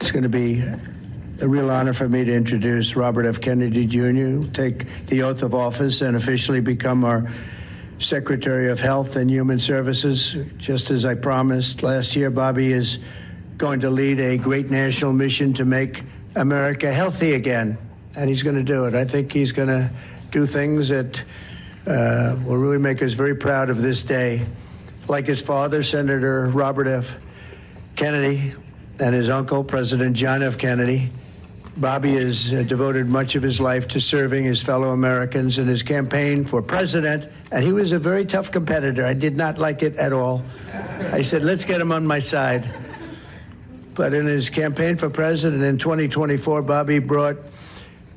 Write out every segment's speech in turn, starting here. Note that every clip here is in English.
It's going to be a real honor for me to introduce Robert F. Kennedy Jr., who will take the oath of office and officially become our Secretary of Health and Human Services. Just as I promised last year, Bobby is going to lead a great national mission to make America healthy again, and he's going to do it. I think he's going to do things that will really make us very proud of this day. Like his father, Senator Robert F. Kennedy, and his uncle, President John F. Kennedy, Bobby has devoted much of his life to serving his fellow Americans in his campaign for president, and he was a very tough competitor. I did not like it at all. I said, let's get him on my side. But in his campaign for president in 2024, Bobby brought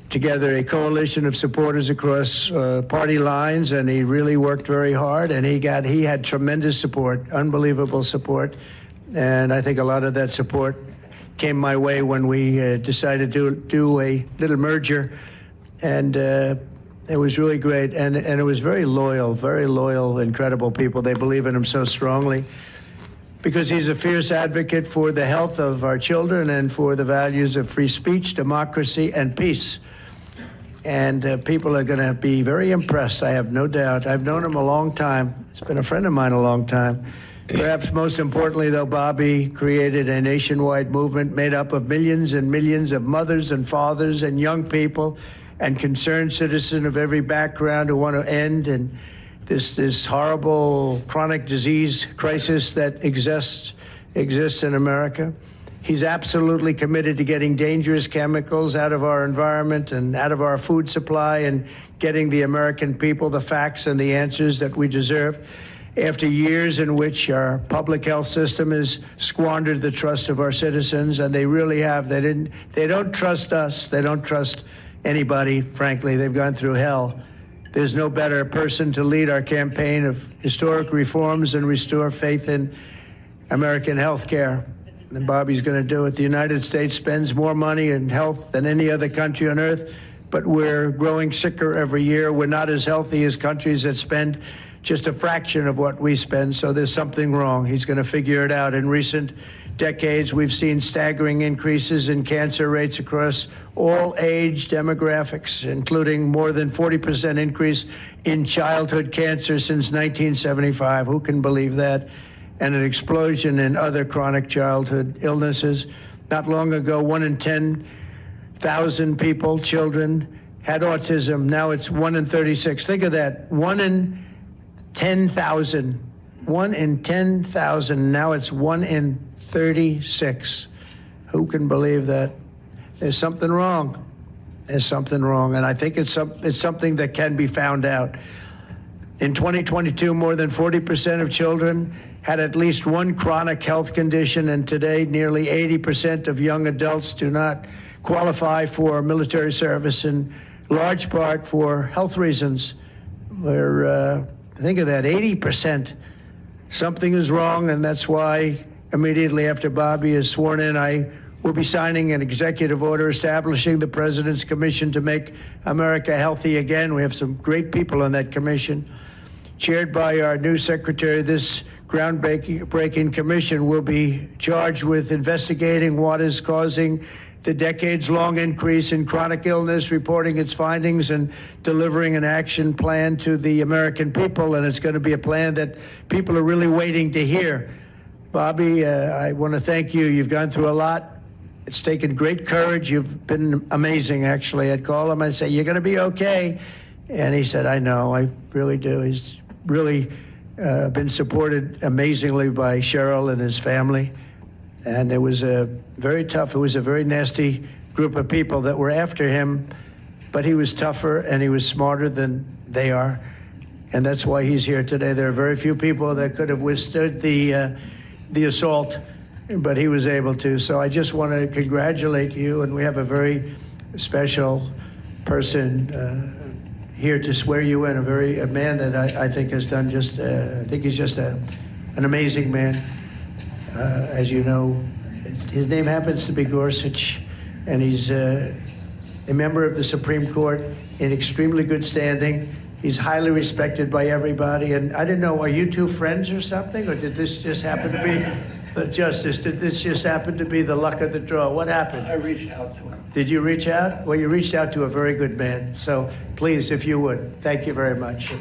together a coalition of supporters across party lines, and he really worked very hard, and he had tremendous support, unbelievable support, and I think a lot of that support came my way when we decided to do a little merger, and it was really great, and it was very loyal, incredible people. They believe in him so strongly because he's a fierce advocate for the health of our children and for the values of free speech, democracy, and peace. And people are going to be very impressed, I have no doubt. I've known him a long time. He's been a friend of mine a long time. Perhaps most importantly, though, Bobby created a nationwide movement made up of millions and millions of mothers and fathers and young people and concerned citizens of every background who want to end and this horrible chronic disease crisis that exists in America. He's absolutely committed to getting dangerous chemicals out of our environment and out of our food supply and getting the American people the facts and the answers that we deserve. After years in which our public health system has squandered the trust of our citizens, and they really have. They don't trust us. They don't trust anybody, frankly. They've gone through hell. There's no better person to lead our campaign of historic reforms and restore faith in American health care. And Bobby's going to do it. The United States spends more money in health than any other country on earth, but we're growing sicker every year. We're not as healthy as countries that spend just a fraction of what we spend, so there's something wrong. He's going to figure it out. In recent decades, we've seen staggering increases in cancer rates across all age demographics, including more than 40% increase in childhood cancer since 1975. Who can believe that? And an explosion in other chronic childhood illnesses. Not long ago, 1 in 10,000 people, children, had autism. Now it's 1 in 36. Think of that. 1 in 10,000. 1 in 10,000. Now it's 1 in 36. Who can believe that? There's something wrong. There's something wrong. And I think it's something that can be found out. In 2022, more than 40% of children had at least one chronic health condition, and today nearly 80% of young adults do not qualify for military service, in large part for health reasons. Think of that, 80%. Something is wrong, and that's why immediately after Bobby is sworn in, I will be signing an executive order establishing the President's Commission to Make America Healthy Again. We have some great people on that commission. Chaired by our new secretary, this groundbreaking commission will be charged with investigating what is causing the decades-long increase in chronic illness, reporting its findings, and delivering an action plan to the American people. And it's going to be a plan that people are really waiting to hear. Bobby, I want to thank you. You've gone through a lot. It's taken great courage. You've been amazing, actually. I'd call him and say, you're going to be okay. And he said, I know, I really do. He's really been supported amazingly by Cheryl and his family. And it was very tough. It was a very nasty group of people that were after him, but he was tougher and he was smarter than they are. And that's why he's here today. There are very few people that could have withstood the assault, but he was able to. So I just want to congratulate you, and we have a very special person here to swear you in, a man that I think has done I think he's just an amazing man. As you know, his name happens to be Gorsuch, and he's a member of the Supreme Court in extremely good standing. He's highly respected by everybody, and I didn't know, are you two friends or something, or did this just happen to be? But Justice, did this just happen to be the luck of the draw? What happened? I reached out to him. Did you reach out? Well, you reached out to a very good man. So please, if you would, thank you very much.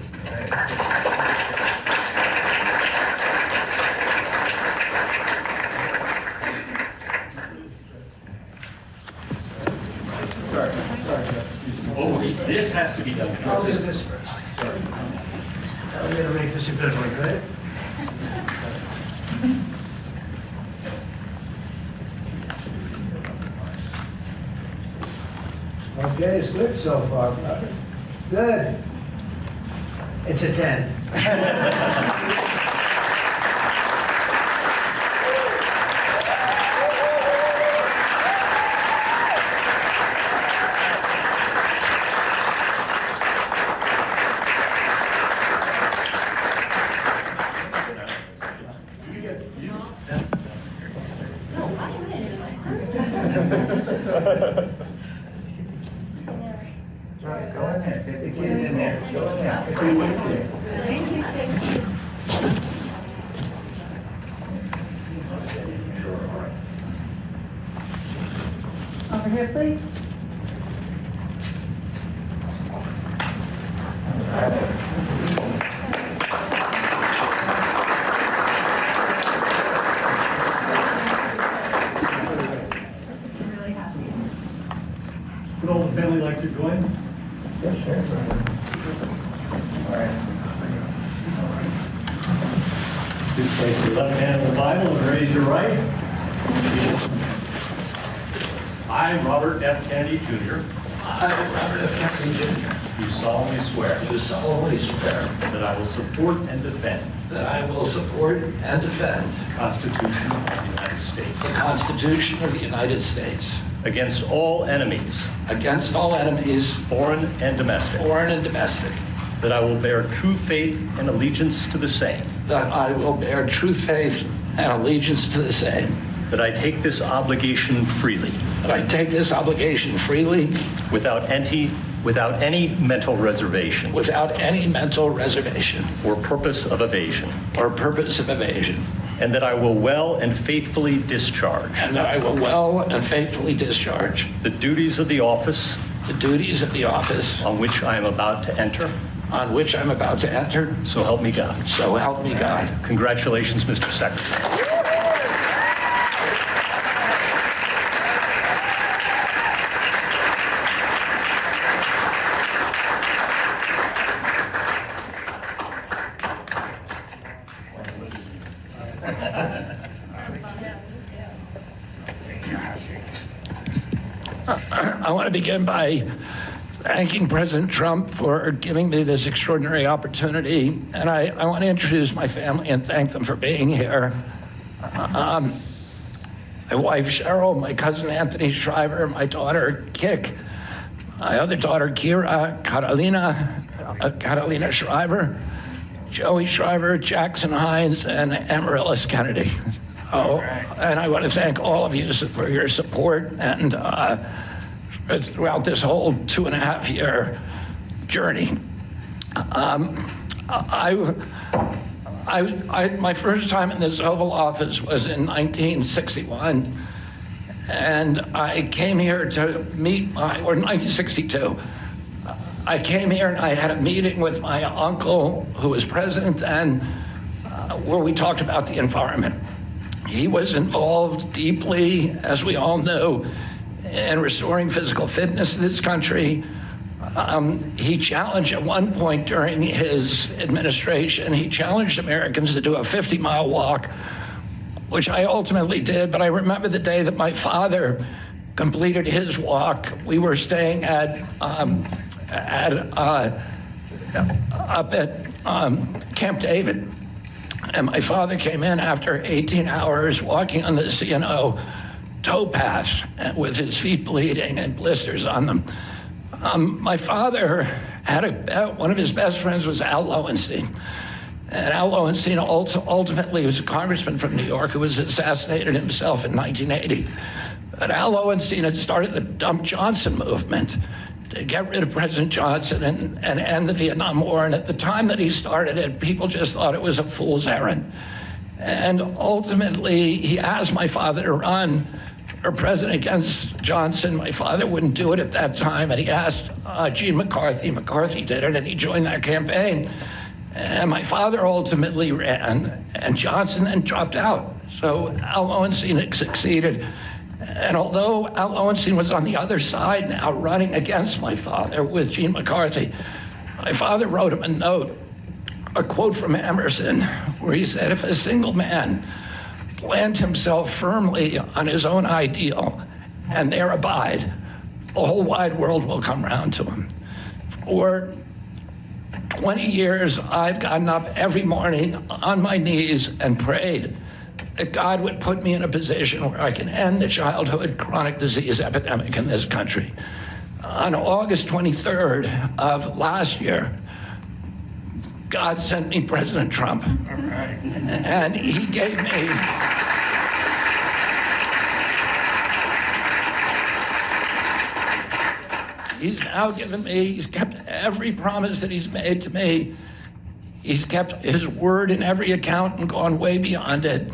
Oh, this has to be done I'll do first. this first. Sorry. I'm going to make this a good one, right? Okay, it's good so far, brother. Good. It's a 10. Right, go in there, get the kid in there, go in there, get the kid in there. Over here, please. Would all the family like to join? Yes, sir. All right. Please place your left hand on the Bible and raise your right. I, Robert F. Kennedy, Jr., I, Robert F. Kennedy, Jr., do solemnly swear do solemnly swear that I will support and defend that I will support and defend the Constitution of the United States the Constitution of the United States against all enemies, against all enemies, foreign and domestic, foreign and domestic, that I will bear true faith and allegiance to the same, that I will bear true faith and allegiance to the same, that I take this obligation freely, that I take this obligation freely without any mental reservation without any mental reservation or purpose of evasion, or purpose of evasion, and that I will well and faithfully discharge and that I will well and faithfully discharge the duties of the office the duties of the office on which I am about to enter. on which I'm about to enter. So help me God. So help me God. Congratulations, Mr. Secretary. I want to begin by thanking President Trump for giving me this extraordinary opportunity. And I want to introduce my family and thank them for being here. My wife, Cheryl, my cousin, Anthony Shriver, my daughter, Kik, my other daughter, Kira, Catalina Shriver, Joey Shriver, Jackson Hines, and Amaryllis Kennedy. Oh, and I want to thank all of you for your support and throughout this whole 2.5-year journey. My first time in this Oval Office was in 1961, and I came here to meet or 1962. I came here and I had a meeting with my uncle, who was president then, where we talked about the environment. He was involved deeply, as we all know, in restoring physical fitness in this country. He challenged at one point during his administration, he challenged Americans to do a 50-mile walk, which I ultimately did. But I remember the day that my father completed his walk. We were staying up at Camp David. And my father came in after 18 hours walking on the CNO towpath with his feet bleeding and blisters on them. My father had one of his best friends was Al Lowenstein. And Al Lowenstein ultimately was a congressman from New York who was assassinated himself in 1980. But Al Lowenstein had started the Dump Johnson movement to get rid of President Johnson and end the Vietnam War. And at the time that he started it, people just thought it was a fool's errand. And ultimately, he asked my father to run for president against Johnson. My father wouldn't do it at that time, and he asked Gene McCarthy. McCarthy did it, and he joined that campaign. And my father ultimately ran, and Johnson then dropped out. So Al Lowenstein succeeded. And although Al Lowenstein was on the other side now, running against my father with Gene McCarthy, my father wrote him a note, a quote from Emerson, where he said, "If a single man plant himself firmly on his own ideal and there abide, the whole wide world will come round to him." For 20 years, I've gotten up every morning on my knees and prayed that God would put me in a position where I can end the childhood chronic disease epidemic in this country. On August 23rd of last year, God sent me President Trump. And he gave me he's now given me, he's kept every promise that he's made to me. He's kept his word in every account and gone way beyond it.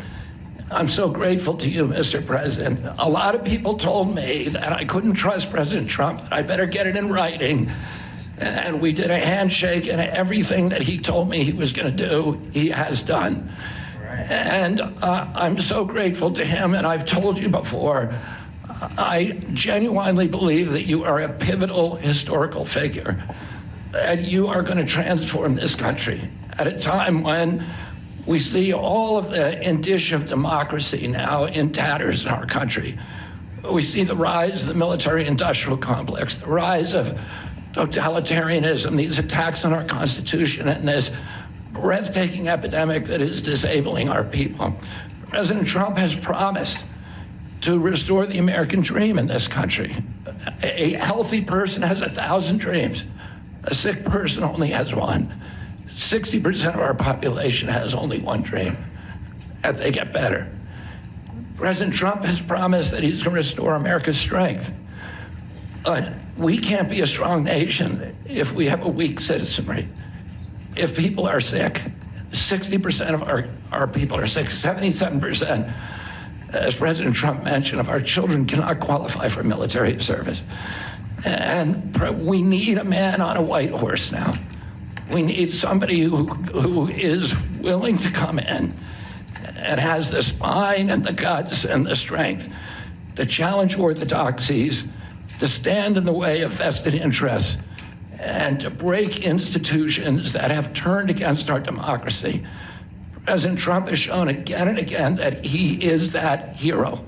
I'm so grateful to you, Mr. President. A lot of people told me that I couldn't trust President Trump, that I better get it in writing. And we did a handshake, and everything that he told me he was going to do, he has done. And I'm so grateful to him, and I've told you before, I genuinely believe that you are a pivotal historical figure, that you are going to transform this country at a time when we see all of the indicia of democracy now in tatters in our country. We see the rise of the military-industrial complex, the rise of totalitarianism, these attacks on our Constitution, and this breathtaking epidemic that is disabling our people. President Trump has promised to restore the American dream in this country. A healthy person has 1,000 dreams. A sick person only has one. 60% of our population has only one dream, that they get better. President Trump has promised that he's going to restore America's strength. But we can't be a strong nation if we have a weak citizenry. If people are sick, 60% of our people are sick, 77%, as President Trump mentioned, of our children cannot qualify for military service. And we need a man on a white horse now. We need somebody who is willing to come in and has the spine and the guts and the strength to challenge orthodoxies, to stand in the way of vested interests, and to break institutions that have turned against our democracy. President Trump has shown again and again that he is that hero.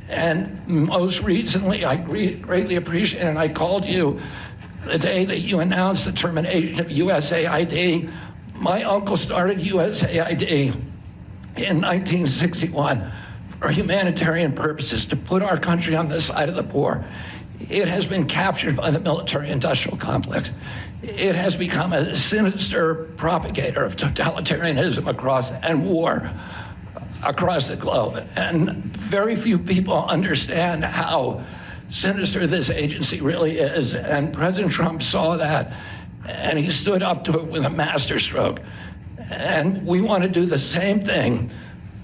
And most recently, I greatly appreciate it, and I called you the day that you announced the termination of USAID. My uncle started USAID in 1961 for humanitarian purposes, to put our country on the side of the poor. It has been captured by the military-industrial complex. It has become a sinister propagator of totalitarianism and war across the globe. And very few people understand how sinister this agency really is. And President Trump saw that, and he stood up to it with a masterstroke. And we want to do the same thing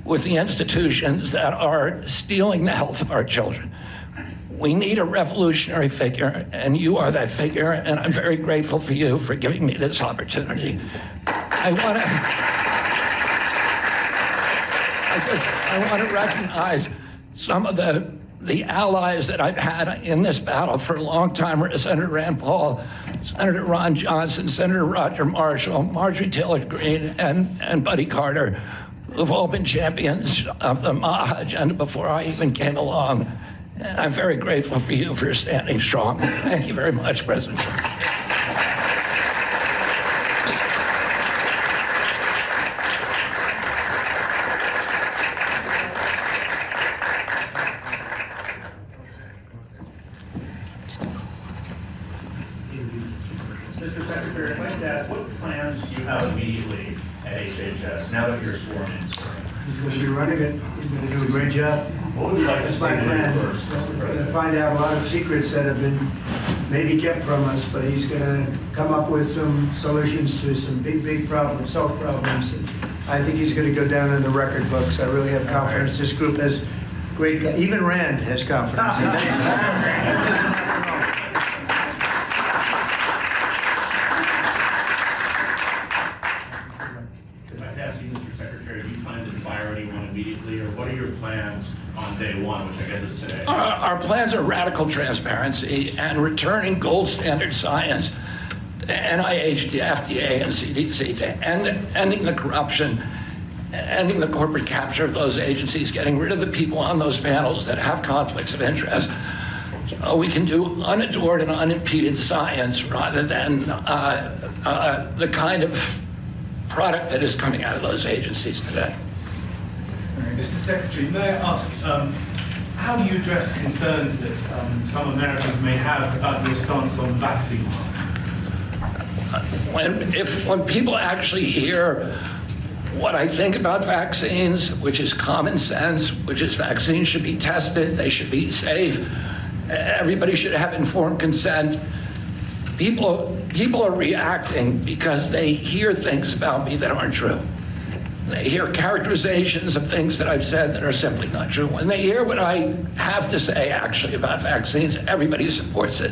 with the institutions that are stealing the health of our children. We need a revolutionary figure, and you are that figure, and I'm very grateful for you for giving me this opportunity. I want to recognize some of the allies that I've had in this battle for a long time: Senator Rand Paul, Senator Ron Johnson, Senator Roger Marshall, Marjorie Taylor Greene, and Buddy Carter, who've all been champions of the MAHA agenda before I even came along. And I'm very grateful for you for standing strong. Thank you very much, President Trump. Mr. Secretary, I'd like to ask, what plans do you have immediately at HHS now that you're sworn in? He's going to be running it. He's going to do a great job. What would you like to That's see my him do plan. first? We're going to find out a lot of secrets that have been maybe kept from us, but he's going to come up with some solutions to some big problems, health problems I think he's going to go down in the record books. I really have confidence. This group has great, even Rand has confidence. Immediately, or what are your plans on day one, which I guess is today? Our plans are radical transparency and returning gold standard science to NIH, the FDA, and CDC, to ending the corruption, ending the corporate capture of those agencies, getting rid of the people on those panels that have conflicts of interest. So we can do unadored and unimpeded science rather than the kind of product that is coming out of those agencies today. Mr. Secretary, may I ask, how do you address concerns that some Americans may have about your stance on vaccine? When people actually hear what I think about vaccines, which is common sense, which is vaccines should be tested, they should be safe, everybody should have informed consent, people are reacting because they hear things about me that aren't true. They hear characterizations of things that I've said that are simply not true. When they hear what I have to say actually about vaccines, everybody supports it.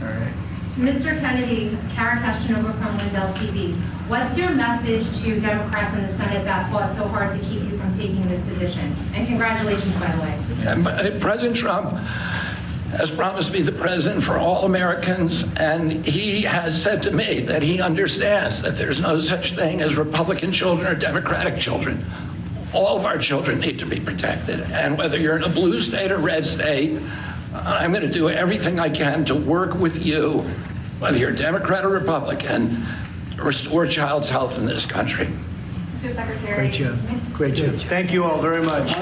All right. Mr. Kennedy, Karen Keshnova from Lindell TV. What's your message to Democrats in the Senate that fought so hard to keep you from taking this position? And congratulations, by the way. And President Trump has promised to be the president for all Americans, and he has said to me that he understands that there's no such thing as Republican children or Democratic children. All of our children need to be protected, and whether you're in a blue state or red state, I'm going to do everything I can to work with you, whether you're Democrat or Republican, to restore child's health in this country. Mr. Secretary. Great job. Great job. Thank you all very much.